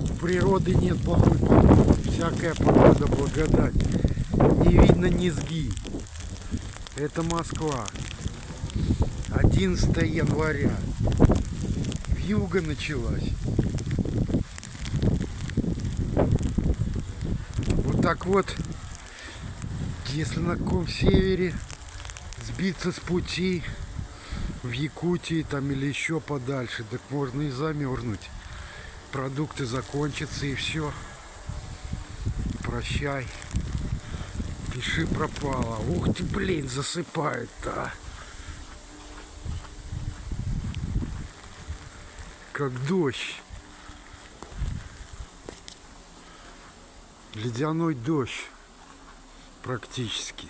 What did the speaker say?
У природы нет плохой погоды. Всякая погода благодать. Не видно низги. Это Москва. 11 января. Вьюга началась. Вот так вот, если на каком севере сбиться с пути в Якутии там или еще подальше, так можно и замерзнуть. Продукты закончатся и все. Прощай. Пиши пропало. Ух ты, блин, засыпает-то. Как дождь. Ледяной дождь практически.